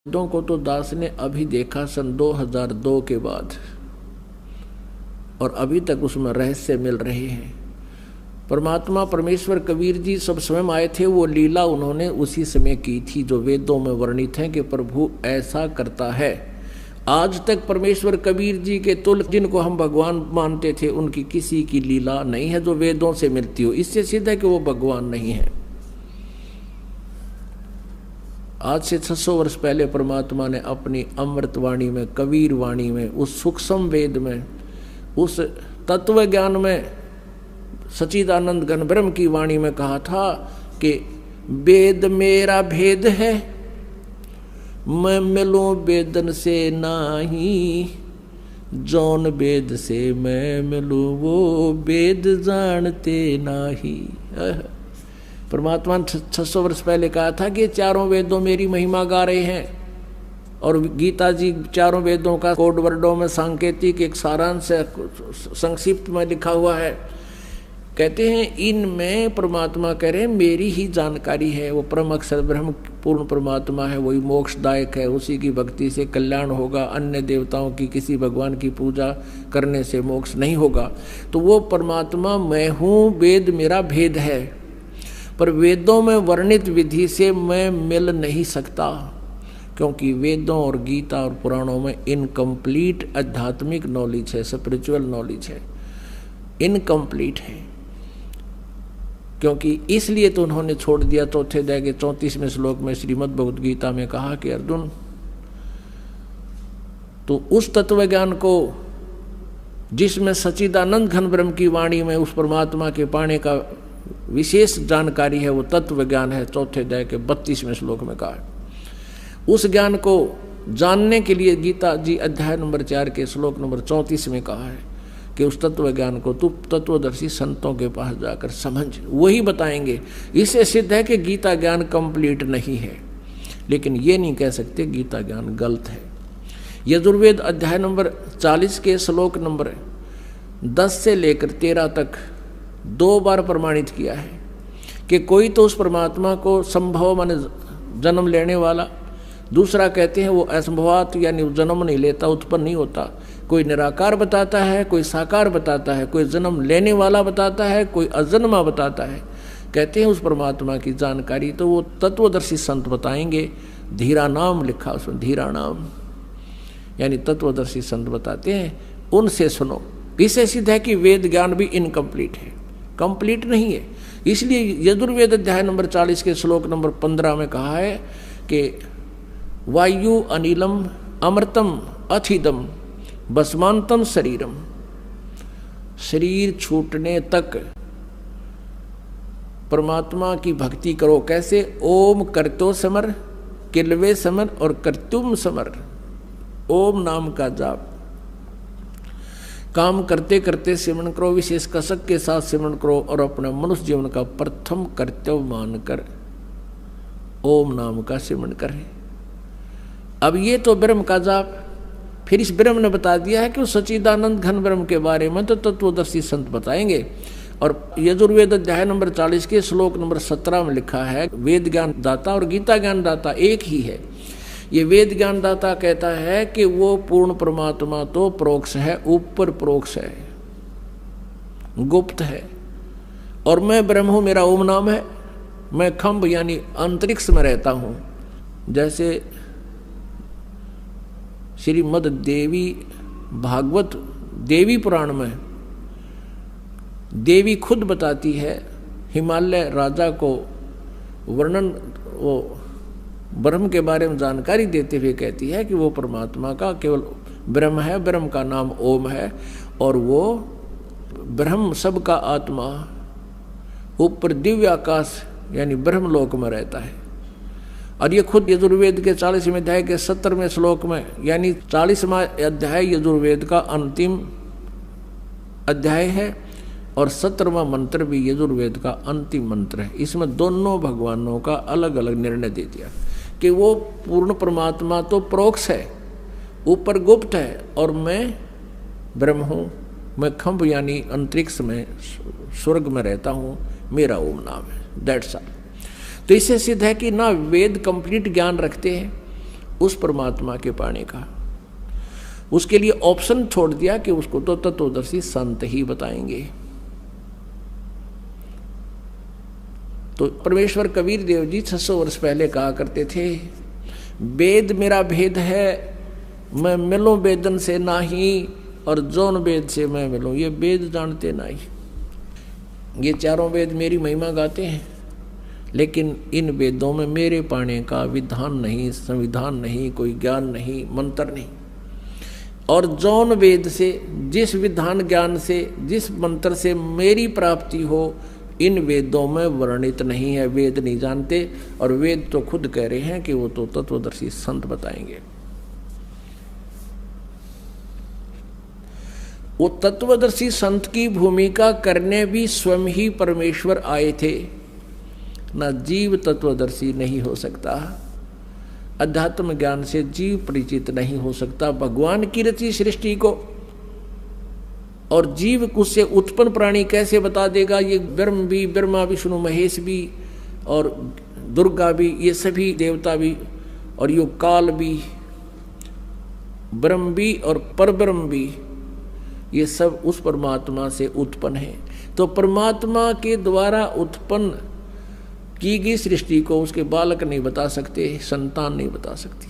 वेदों को तो दास ने अभी देखा सन 2002 के बाद, और अभी तक उसमें रहस्य मिल रहे हैं। परमात्मा परमेश्वर कबीर जी सब स्वयं आए थे, वो लीला उन्होंने उसी समय की थी जो वेदों में वर्णित है कि प्रभु ऐसा करता है। आज तक परमेश्वर कबीर जी के तुल्य जिनको हम भगवान मानते थे उनकी किसी की लीला नहीं है जो वेदों से मिलती हो। इससे सिद्ध है कि वो भगवान नहीं है। आज से 600 वर्ष पहले परमात्मा ने अपनी अमृतवाणी में, कबीर वाणी में, उस सूक्ष्म वेद में, उस तत्व ज्ञान में, सच्चिदानंद घन ब्रह्म की वाणी में कहा था कि वेद मेरा भेद है, मैं मिलूं वेदन से नाही, जौन वेद से मैं मिलूं वो वेद जानते नाही। परमात्मा ने 600 वर्ष पहले कहा था कि चारों वेदों मेरी महिमा गा रहे हैं, और गीता जी चारों वेदों का कोड वर्डों में सांकेतिक एक सारांश संक्षिप्त में लिखा हुआ है। कहते हैं इनमें परमात्मा कह रहे हैं मेरी ही जानकारी है, वो परम अक्षर ब्रह्म पूर्ण परमात्मा है, वही मोक्षदायक है, उसी की भक्ति से कल्याण होगा, अन्य देवताओं की किसी भगवान की पूजा करने से मोक्ष नहीं होगा। तो वो परमात्मा मैं हूँ, वेद मेरा भेद है, पर वेदों में वर्णित विधि से मैं मिल नहीं सकता, क्योंकि वेदों और गीता और पुराणों में इनकम्प्लीट आध्यात्मिक नॉलेज है, स्पिरिचुअल नॉलेज है, इनकम्प्लीट है। क्योंकि इसलिए तो उन्होंने छोड़ दिया। चौथे अध्याय के 34वें श्लोक में श्रीमद् भगवद गीता में कहा कि अर्जुन तो उस तत्व ज्ञान को जिसमें सच्चिदानंद घन ब्रह्म की वाणी में उस परमात्मा के पाने का विशेष जानकारी है, वो तत्व ज्ञान है। चौथे अध्याय के 32वें श्लोक में कहा उस ज्ञान को जानने के लिए गीता जी अध्याय नंबर 4 के श्लोक नंबर 34 में कहा है कि उस तत्व ज्ञान को तू तत्वदर्शी संतों के पास जाकर समझ, वही बताएंगे। इससे सिद्ध है कि गीता ज्ञान कंप्लीट नहीं है, लेकिन ये नहीं कह सकते गीता ज्ञान गलत है। यजुर्वेद अध्याय नंबर 40 के श्लोक नंबर 10 से लेकर 13 तक 2 बार प्रमाणित किया है कि कोई तो उस परमात्मा को संभव माने जन्म लेने वाला, दूसरा कहते हैं वो असंभवात यानी जन्म नहीं लेता, उत्पन्न नहीं होता, कोई निराकार बताता है, कोई साकार बताता है, कोई जन्म लेने वाला बताता है, कोई अजन्मा बताता है। कहते हैं उस परमात्मा की जानकारी तो वो तत्वदर्शी संत बताएंगे। धीरा नाम लिखा उसमें, धीरा नाम यानी तत्वदर्शी संत बताते हैं, उनसे सुनो। इससे सिद्ध है कि वेद ज्ञान भी इनकम्प्लीट है, कंप्लीट नहीं है। इसलिए यजुर्वेद अध्याय नंबर 40 के श्लोक नंबर 15 में कहा है कि वायु अनिलम अमृतम अथिदम बसमांतम शरीरम, शरीर छूटने तक परमात्मा की भक्ति करो। कैसे? ओम करतो समर, किलवे समर और कर्तुम समर। ओम नाम का जाप काम करते करते सिमरण करो, विशेष कसक के साथ सिमरण करो, और अपने मनुष्य जीवन का प्रथम कर्तव्य मानकर ओम नाम का सिमरण करें। अब ये तो ब्रह्म का जाप। फिर इस ब्रह्म ने बता दिया है कि उस सच्चिदानंद घन ब्रह्म के बारे में तो तत्वदर्शी संत बताएंगे। और यजुर्वेद अध्याय नंबर 40 के श्लोक नंबर 17 में लिखा है वेद ज्ञान दाता और गीता ज्ञान दाता एक ही है। ये वेद ज्ञान दाता कहता है कि वो पूर्ण परमात्मा तो प्रोक्ष है, ऊपर प्रोक्ष है, गुप्त है, और मैं ब्रह्म हूँ, मेरा ओम नाम है, मैं खम्भ यानी अंतरिक्ष में रहता हूँ। जैसे श्रीमद् देवी भागवत देवी पुराण में देवी खुद बताती है, हिमालय राजा को वर्णन वो ब्रह्म के बारे में जानकारी देते हुए कहती है कि वो परमात्मा का केवल ब्रह्म है, ब्रह्म का नाम ओम है, और वो ब्रह्म सबका आत्मा ऊपर दिव्य आकाश यानी ब्रह्मलोक में रहता है। और ये खुद यजुर्वेद के 40वें अध्याय के 70वें श्लोक में, यानी 40वां अध्याय यजुर्वेद का अंतिम अध्याय है, और 17वां मंत्र भी यजुर्वेद का अंतिम मंत्र है। इसमें दोनों भगवानों का अलग अलग निर्णय दे दिया कि वो पूर्ण परमात्मा तो प्रोक्ष है, ऊपर गुप्त है, और मैं ब्रह्म हूँ, मैं खम्भ यानी अंतरिक्ष में स्वर्ग में रहता हूँ, मेरा ओम नाम है। That's all. तो इससे सिद्ध है कि ना वेद कंप्लीट ज्ञान रखते हैं, उस परमात्मा के पाने का। उसके लिए ऑप्शन छोड़ दिया कि उसको तो तत्वदर्शी संत ही बताएंगे। तो परमेश्वर कबीर देव जी 600 वर्ष पहले कहा करते थे, वेद मेरा भेद है, मैं मिलूं वेदन से नाही, और जौन वेद से मैं मिलूं। ये वेद जानते नहीं, ये चारों वेद मेरी महिमा गाते हैं, लेकिन इन वेदों में मेरे पाने का विधान नहीं, संविधान नहीं, कोई ज्ञान नहीं, मंत्र नहीं। और जौन वेद से, जिस विधान ज्ञान से, जिस मंत्र से मेरी प्राप्ति हो, इन वेदों में वर्णित नहीं है। वेद नहीं जानते, और वेद तो खुद कह रहे हैं कि वो तो तत्वदर्शी संत बताएंगे। वो तत्वदर्शी संत की भूमिका करने भी स्वयं ही परमेश्वर आए थे। ना जीव तत्वदर्शी नहीं हो सकता, अध्यात्म ज्ञान से जीव परिचित नहीं हो सकता भगवान की रची सृष्टि को। और जीव उससे उत्पन्न प्राणी कैसे बता देगा? ये ब्रह्म भी, ब्रह्मा विष्णु महेश भी, और दुर्गा भी, ये सभी देवता भी, और यो काल भी, ब्रह्म भी और परब्रह्म भी, ये सब उस परमात्मा से उत्पन्न है। तो परमात्मा के द्वारा उत्पन्न की गई सृष्टि को उसके बालक नहीं बता सकते, संतान नहीं बता सकती।